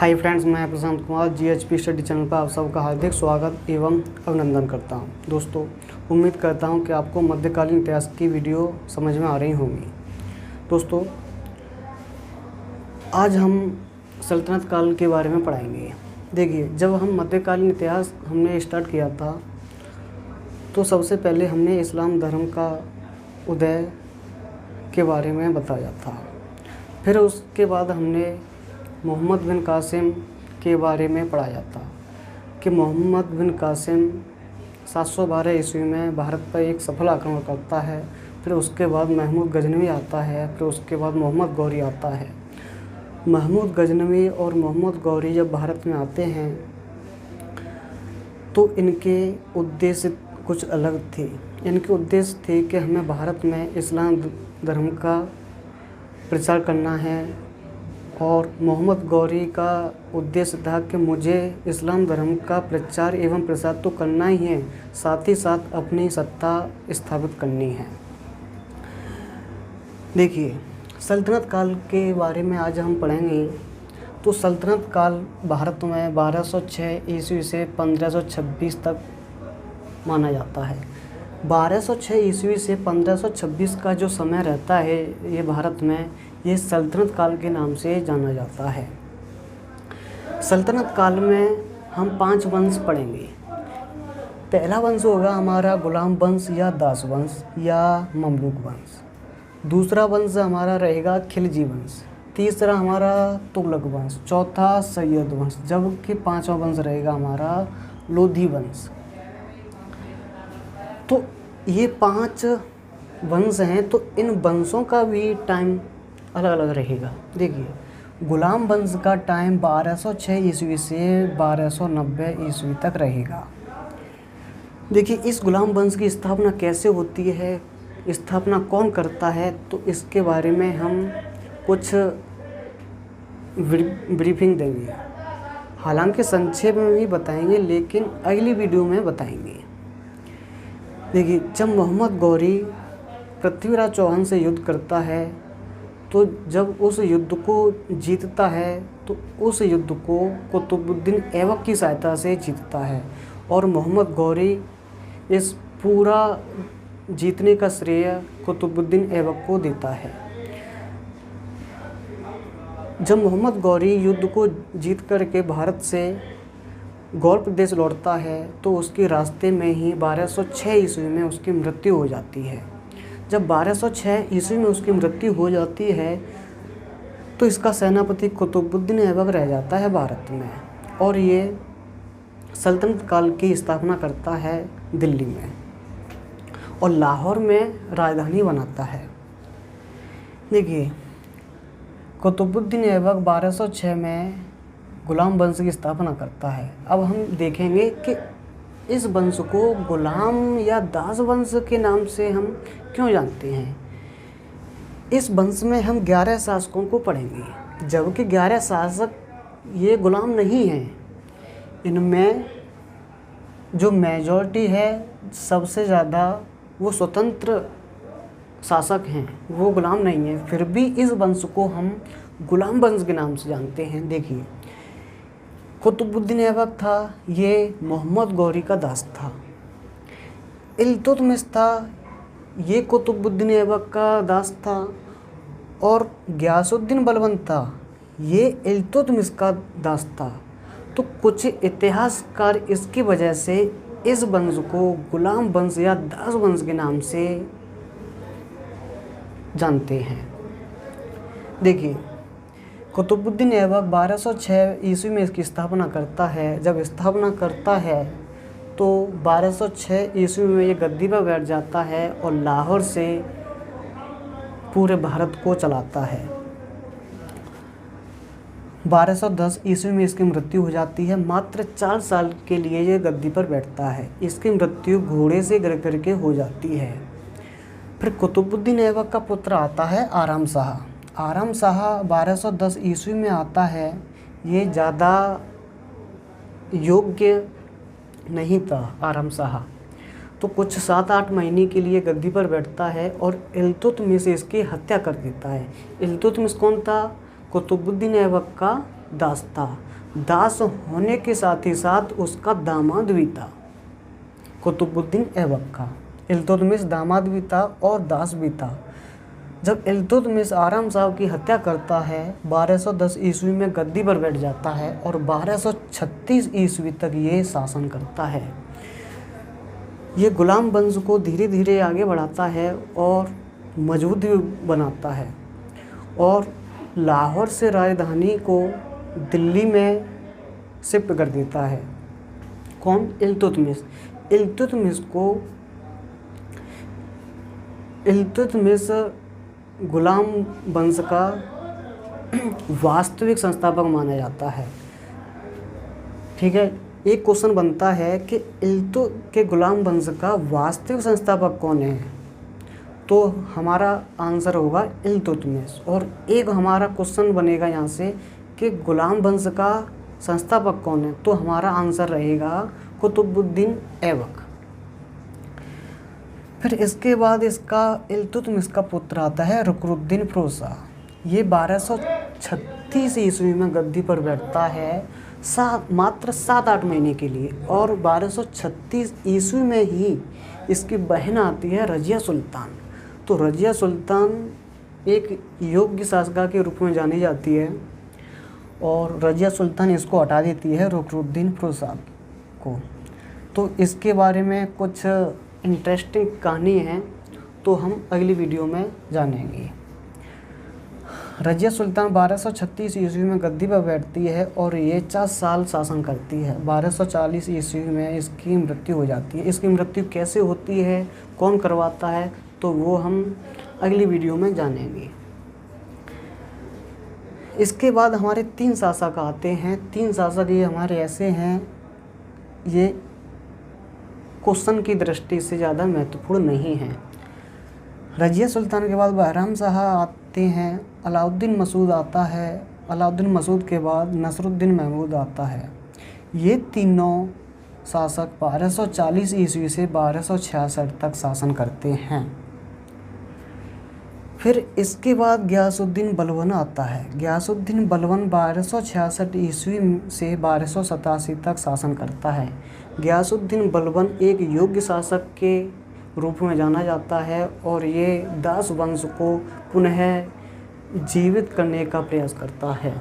Hi friends, मैं Prashant Kumar GHP study channel पर आप सबका हार्दिक स्वागत एवं अभिनंदन करता हूं। दोस्तों, उम्मीद करता हूं कि आपको मध्यकालीन इतिहास की वीडियो समझ में आ रही होंगी। दोस्तों, आज हम सल्तनत काल के बारे में पढ़ाएंगे। देखिए, जब हम मध्यकालीन इतिहास हमने स्टार्ट किया था तो सबसे पहले हमने इस्लाम धर्म का उदय के बारे में बताया था। फिर उसके बाद हमने मोहम्मद बिन कासिम के बारे में पढ़ाया था कि मोहम्मद बिन कासिम 712 ईस्वी में भारत पर एक सफल आक्रमण करता है। फिर उसके बाद महमूद गजनवी आता है। फिर उसके बाद मोहम्मद गौरी आता है। महमूद गजनवी और मोहम्मद गौरी जब भारत में आते हैं तो इनके उद्देश्य कुछ अलग थे। इनके उद्देश्य थे कि हमें भारत में इस्लाम धर्म का प्रचार करना है, और मोहम्मद गौरी का उद्देश्य था कि मुझे इस्लाम धर्म का प्रचार एवं प्रसार तो करना ही है, साथ ही साथ अपनी सत्ता स्थापित करनी है। देखिए, सल्तनत काल के बारे में आज हम पढ़ेंगे। तो सल्तनत काल भारत में 1206 ईस्वी से 1526 तक माना जाता है। 1206 ईस्वी से 1526 का जो समय रहता है ये भारत में, ये सल्तनत काल के नाम से जाना जाता है। सल्तनत काल में हम 5 वंश पढ़ेंगे। पहला वंश होगा हमारा गुलाम वंश या दास वंश या ममलूक वंश। दूसरा वंश हमारा रहेगा खिलजी वंश। तीसरा हमारा तुगलक वंश। चौथा सैयद वंश, जबकि 5वां वंश रहेगा हमारा लोधी वंश। तो ये 5 वंश हैं, तो इन वंशों का भी टाइम अलग अलग रहेगा। देखिए, गुलाम वंश का टाइम 1206 ईस्वी से 1290 ईस्वी तक रहेगा। देखिए, इस गुलाम वंश की स्थापना कैसे होती है, स्थापना कौन करता है, तो इसके बारे में हम कुछ ब्रीफिंग देंगे। हालांकि संक्षेप में भी बताएंगे, लेकिन अगली वीडियो में बताएंगे। देखिए, जब मोहम्मद गौरी पृथ्वीराज चौहान से युद्ध करता है, तो जब उस युद्ध को जीतता है तो उस युद्ध को कुतुबुद्दीन ऐबक की सहायता से जीतता है, और मोहम्मद गौरी इस पूरा जीतने का श्रेय कुतुबुद्दीन ऐबक को देता है। जब मोहम्मद गौरी युद्ध को जीत करके भारत से गौड़ प्रदेश लौटता है तो उसके रास्ते में ही 1206 ईस्वी में उसकी मृत्यु हो जाती है। जब 1206 ईस्वी में उसकी मृत्यु हो जाती है तो इसका सेनापति कुतुबुद्दीन ऐबक रह जाता है भारत में, और ये सल्तनत काल की स्थापना करता है दिल्ली में, और लाहौर में राजधानी बनाता है। देखिए, कुतुबुद्दीन ऐबक 1206 में गुलाम वंश की स्थापना करता है। अब हम देखेंगे कि इस वंश को गुलाम या दास वंश के नाम से हम क्यों जानते हैं। इस वंश में हम 11 शासकों को पढ़ेंगे, जबकि 11 शासक ये गुलाम नहीं हैं। इनमें जो मेजॉरिटी है, सबसे ज़्यादा वो स्वतंत्र शासक हैं, वो गुलाम नहीं हैं। फिर भी इस वंश को हम गुलाम वंश के नाम से जानते हैं। देखिए, कुतुबुद्दीन ऐबक था, ये मोहम्मद गौरी का दास था। इल्तुतमिश था, ये कुतुबुद्दीन ऐबक का दास था, और गियासुद्दीन बलबन था, ये इल्तुतमिश का दास था। तो कुछ इतिहासकार इसकी वजह से इस वंश को गुलाम वंश या दास वंश के नाम से जानते हैं। देखिए, कुतुबुद्दीन ऐबक 1206 ईस्वी में इसकी स्थापना करता है। जब स्थापना करता है तो 1206 ईस्वी में ये गद्दी पर बैठ जाता है और लाहौर से पूरे भारत को चलाता है। 1210 ईस्वी में इसकी मृत्यु हो जाती है। मात्र 4 साल के लिए ये गद्दी पर बैठता है। इसकी मृत्यु घोड़े से गिर करके हो जाती है। फिर कुतुबुद्दीन ऐबक का पुत्र आता है आराम शाह। आराम शाह 1210 ईस्वी में आता है। ये ज़्यादा योग्य नहीं था आराम शाह, तो कुछ 7-8 महीने के लिए गद्दी पर बैठता है और इल्तुतमिश इसकी हत्या कर देता है। इल्तुतमिश कौन था? कुतुबुद्दीन ऐबक का दास था। दास होने के साथ ही साथ उसका दामाद भी था कुतुबुद्दीन ऐबक का। इल्तुतमिश दामाद भी था और दास भी था। जब इल्तुतमिश आराम साहब की हत्या करता है 1210 ईस्वी में गद्दी पर बैठ जाता है और 1236 ईस्वी तक ये शासन करता है। ये गुलाम वंश को धीरे धीरे आगे बढ़ाता है और मजबूत भी बनाता है और लाहौर से राजधानी को दिल्ली में शिफ्ट कर देता है। कौन? इल्तुतमिश। इल्तुतमिश गुलाम वंश का वास्तविक संस्थापक माना जाता है। ठीक है, एक क्वेश्चन बनता है कि के गुलाम वंश का वास्तविक संस्थापक कौन है? तो हमारा आंसर होगा इल्तुतमिश। और एक हमारा क्वेश्चन बनेगा यहाँ से कि गुलाम वंश का संस्थापक कौन है? तो हमारा आंसर रहेगा कुतुबुद्दीन ऐबक। फिर इसके बाद इसका इल्तुतमिश का पुत्र आता है रुकनुद्दीन फिरोज शाह। ये 1236 ईस्वी में गद्दी पर बैठता है मात्र 7-8 महीने के लिए और 1236 ईस्वी में ही इसकी बहन आती है रजिया सुल्तान। तो रजिया सुल्तान एक योग्य शासका के रूप में जानी जाती है और रजिया सुल्तान इसको हटा देती है रुकनुद्दीन फिरोज शाह को। तो इसके बारे में कुछ इंटरेस्टिंग कहानी है, तो हम अगली वीडियो में जानेंगे। रजिया सुल्तान 1236 ईस्वी में गद्दी पर बैठती है और ये 4 साल शासन करती है। 1240 ईस्वी में इसकी मृत्यु हो जाती है। इसकी मृत्यु कैसे होती है, कौन करवाता है, तो वो हम अगली वीडियो में जानेंगे। इसके बाद हमारे 3 शासक आते हैं। 3 शासक ये हमारे ऐसे हैं, ये क्वेश्चन की दृष्टि से ज़्यादा महत्वपूर्ण नहीं है। रजिया सुल्तान के बाद बहराम शाह आते हैं, अलाउद्दीन मसूद आता है, अलाउद्दीन मसूद के बाद नसरुद्दीन महमूद आता है। ये तीनों शासक 1240 ईस्वी से 1266 तक शासन करते हैं। फिर इसके बाद गियासुद्दीन बलबन आता है। गियासुद्दीन बलबन 1266 ईस्वी से 1287 तक शासन करता है। गियासुद्दीन बलबन एक योग्य शासक के रूप में जाना जाता है और ये दास वंश को पुनः जीवित करने का प्रयास करता है।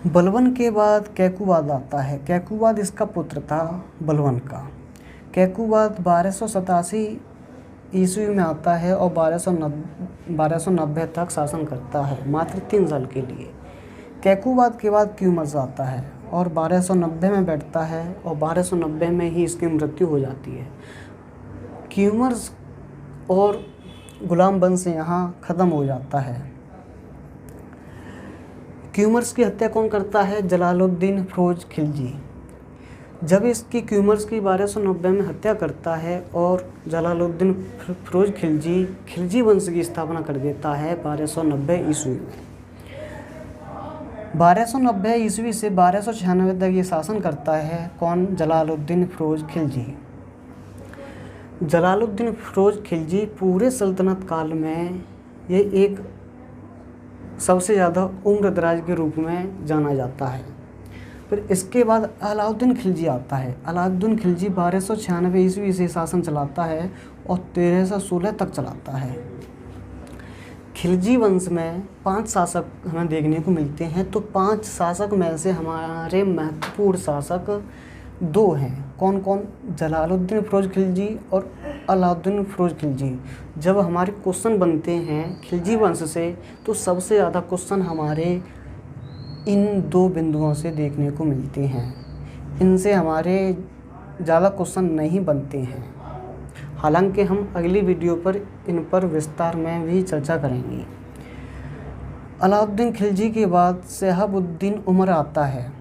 बलबन के बाद कैकुबाद आता है। कैकुबाद इसका पुत्र था बलबन का। कैकुबाद 1287 ईस्वी में आता है और 1290 तक शासन करता है, मात्र 3 साल के लिए। कैकुबाद के बाद क्यूमर्स आता है और 1290 में बैठता है और 1290 में ही इसकी मृत्यु हो जाती है। क्यूमर्स और गुलाम वंश यहाँ ख़त्म हो जाता है। क्यूमर्स की हत्या कौन करता है? जलालुद्दीन फिरोज खिलजी। जब इसकी क्यूमर्स की 1290 में हत्या करता है और जलालुद्दीन फिरोज खिलजी वंश की स्थापना कर देता है 1290 ईस्वी में। 1290 ईस्वी से 1296 तक ये शासन करता है। कौन? जलालुद्दीन फिरोज खिलजी। जलालुद्दीन फिरोज खिलजी पूरे सल्तनत काल में ये एक सबसे ज़्यादा उम्र दराज के रूप में जाना जाता है। फिर इसके बाद अलाउद्दीन खिलजी आता है। अलाउद्दीन खिलजी 1296 ईस्वी से शासन चलाता है और 1316 तक चलाता है। खिलजी वंश में 5 शासक हमें देखने को मिलते हैं, तो 5 शासक में से हमारे महत्वपूर्ण शासक 2 हैं। कौन कौन? जलालुद्दीन फिरोज खिलजी और अलाउद्दीन फिरोज खिलजी। जब हमारे क्वेश्चन बनते हैं खिलजी वंश से, तो सबसे ज़्यादा क्वेश्चन हमारे इन 2 बिंदुओं से देखने को मिलते हैं। इनसे हमारे ज़्यादा क्वेश्चन नहीं बनते हैं। हालांकि हम अगली वीडियो पर इन पर विस्तार में भी चर्चा करेंगे। अलाउद्दीन खिलजी के बाद शहाबुद्दीन उमर आता है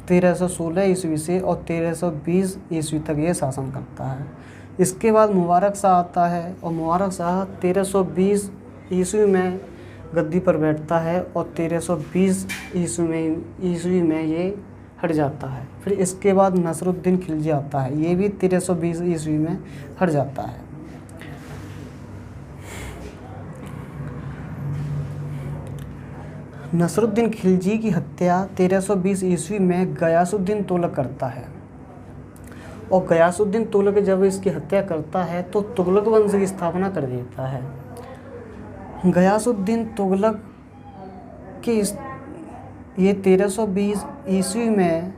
1316 ईस्वी से और 1320 ईस्वी तक ये शासन करता है। इसके बाद मुबारक शाह आता है और मुबारक शाह 1320 ईस्वी में गद्दी पर बैठता है और 1320 ईस्वी में ये हट जाता है। फिर इसके बाद नसरुद्दीन खिलजी आता है। ये भी 1320 ईस्वी में हट जाता है। नसरुद्दीन खिलजी की हत्या 1320 ईस्वी में गयासुद्दीन तुगलक करता है। और गयासुद्दीन तुगलक जब इसकी हत्या करता है तो तुगलक वंश की स्थापना कर देता है। गयासुद्दीन तुगलक की ये 1320 ईस्वी में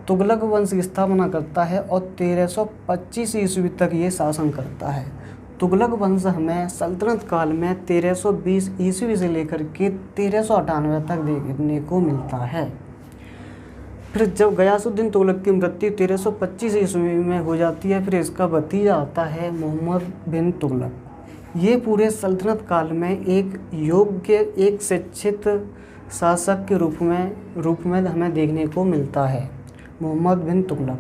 तुगलक वंश की स्थापना करता है और 1325 ईस्वी तक ये शासन करता है। तुगलक वंश हमें सल्तनत काल में 1320 ईस्वी से लेकर के 1398 तक देखने को मिलता है। फिर जब गयासुद्दीन तुगलक की मृत्यु 1325 ईस्वी में हो जाती है, फिर इसका भतीजा आता है मोहम्मद बिन तुगलक। ये पूरे सल्तनत काल में एक योग्य, एक शिक्षित शासक के रूप में हमें देखने को मिलता है, मोहम्मद बिन तुगलक।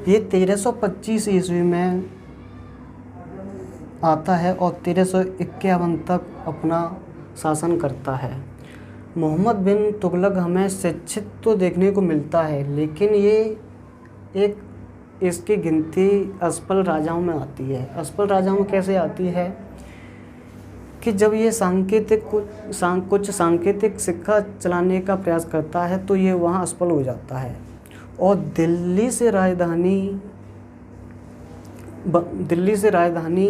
ये 1325 ईस्वी में आता है और 1351 तक अपना शासन करता है। मोहम्मद बिन तुगलक हमें शिक्षित तो देखने को मिलता है, लेकिन ये इसकी गिनती असफल राजाओं में आती है। असफल राजाओं में कैसे आती है कि जब ये कुछ सांकेतिक सिक्का चलाने का प्रयास करता है तो ये वहाँ असफल हो जाता है। और दिल्ली से राजधानी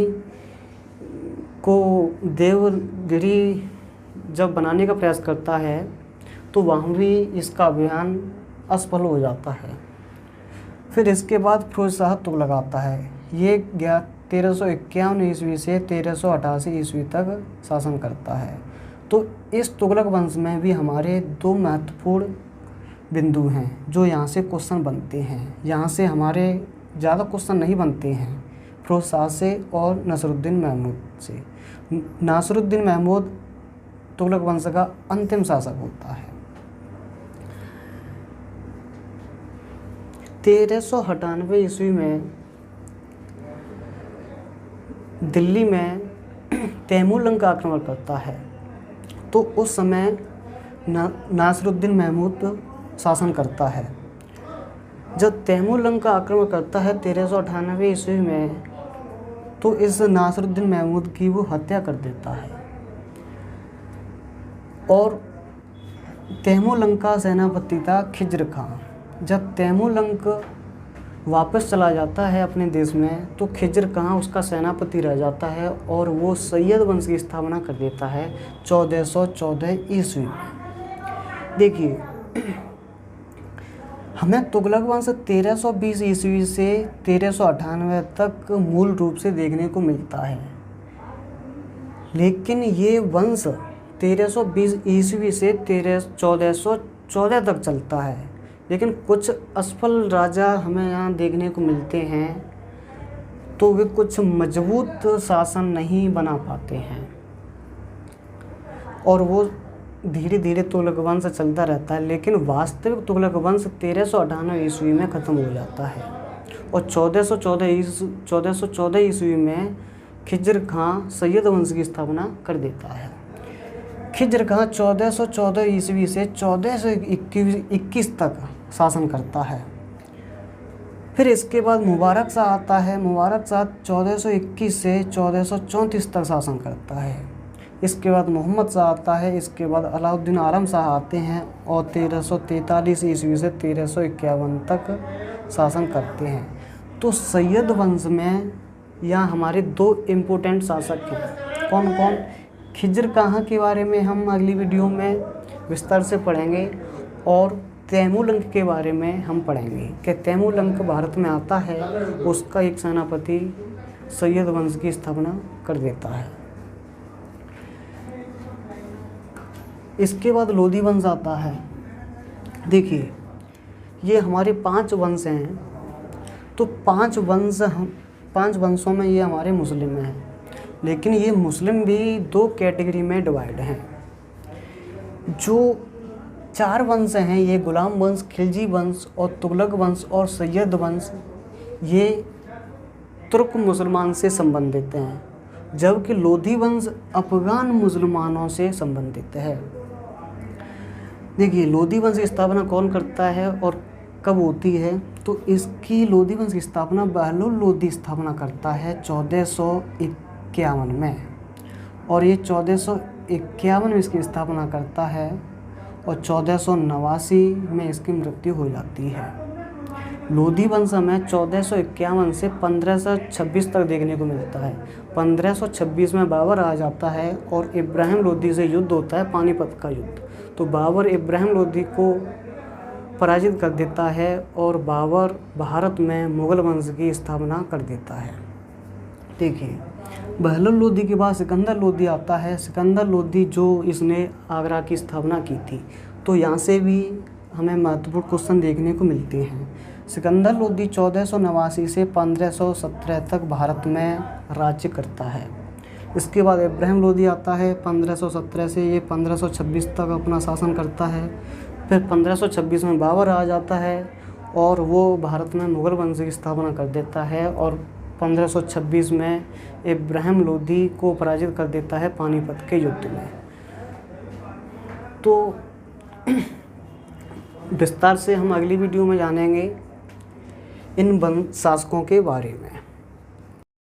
को देवगिरी जब बनाने का प्रयास करता है तो वहाँ भी इसका अभियान असफल हो जाता है। फिर इसके बाद फिरोज शाह तुगलक आता है। ये 1351 ईस्वी से 1388 ईस्वी तक शासन करता है। तो इस तुगलक वंश में भी हमारे दो महत्वपूर्ण बिंदु हैं जो यहाँ से क्वेश्चन बनते हैं। यहाँ से हमारे ज़्यादा क्वेश्चन नहीं बनते हैं, फिरोज शाह से और नसरुद्दीन महमूद से। नासिरुद्दीन महमूद तुगलक वंश का अंतिम शासक होता है। 1398 ईस्वी में दिल्ली में तैमूरलंग का आक्रमण करता है। तो उस समय नासिरुद्दीन महमूद शासन करता है। जब तैमूरलंग का आक्रमण करता है 1398 ईस्वी में, तो इस नासिरुद्दीन महमूद की वो हत्या कर देता है। और तैमूरलंग का सेनापति था खिज्र खां। जब तैमूरलंग वापस चला जाता है अपने देश में, तो खिज्र खां उसका सेनापति रह जाता है और वो सैयद वंश की स्थापना कर देता है 1414 ईस्वी में। देखिए, हमें तुगलक वंश 1320 ईस्वी से 1398 तक मूल रूप से देखने को मिलता है, लेकिन ये वंश 1320 ईस्वी से 1414 तक चलता है। लेकिन कुछ असफल राजा हमें यहाँ देखने को मिलते हैं, तो वे कुछ मजबूत शासन नहीं बना पाते हैं और वो धीरे धीरे तुगलक वंश चलता रहता है। लेकिन वास्तविक तुगलक वंश 1398 ईस्वी में ख़त्म हो जाता है और 1414 ईस्वी में खिज्र खां सैयद वंश की स्थापना कर देता है। खिज्र खां 1414 ईस्वी से 1421 तक शासन करता है। फिर इसके बाद मुबारक शाह आता है। मुबारक शाह 1421 से 1434 तक शासन करता है। इसके बाद मोहम्मद शाह आता है। इसके बाद अलाउद्दीन आलम शाह आते हैं और 1343 ईस्वी से 1351 तक शासन करते हैं। तो सैयद वंश में यहाँ हमारे दो इम्पोर्टेंट शासक हैं। कौन कौन? खिज्र खां के बारे में हम अगली वीडियो में विस्तार से पढ़ेंगे और तैमूरलंग के बारे में हम पढ़ेंगे कि तैमूरलंग भारत में आता है, उसका एक सेनापति सैयद वंश की स्थापना कर देता है। इसके बाद लोधी वंश आता है। देखिए, ये हमारे 5 वंश हैं। तो 5 वंशों में ये हमारे मुस्लिम हैं, लेकिन ये मुस्लिम भी 2 कैटेगरी में डिवाइड हैं। जो 4 वंश हैं, ये गुलाम वंश, खिलजी वंश और तुगलक वंश और सैयद वंश, ये तुर्क मुसलमान से संबंधित हैं, जबकि लोधी वंश अफगान मुसलमानों से संबंधित है। देखिए, लोधी वंश की स्थापना कौन करता है और कब होती है? तो इसकी लोधी वंश की स्थापना बहलोल लोधी स्थापना करता है 1451 में, और ये 1451 1451 में इसकी स्थापना करता है और 1489 में इसकी मृत्यु हो जाती है। लोधी वंश हमें 1451 से 1526 तक देखने को मिलता है। 1526 में बाबर आ जाता है और इब्राहिम लोधी से युद्ध होता है, पानीपत का युद्ध। तो बाबर इब्राहिम लोधी को पराजित कर देता है और बाबर भारत में मुग़ल वंश की स्थापना कर देता है। देखिए, बहलोल लोधी के बाद सिकंदर लोधी आता है। सिकंदर लोधी जो इसने आगरा की स्थापना की थी, तो यहाँ से भी हमें महत्वपूर्ण क्वेश्चन देखने को मिलते हैं। सिकंदर लोधी 1489 से 1517 तक भारत में राज्य करता है। इसके बाद इब्राहिम लोधी आता है 1517 से ये 1526 तक अपना शासन करता है। फिर 1526 में बाबर आ जाता है और वो भारत में मुग़ल वंश की स्थापना कर देता है और 1526 में इब्राहिम लोधी को पराजित कर देता है पानीपत के युद्ध में। तो विस्तार से हम अगली वीडियो में जानेंगे इन वंश शासकों के बारे में।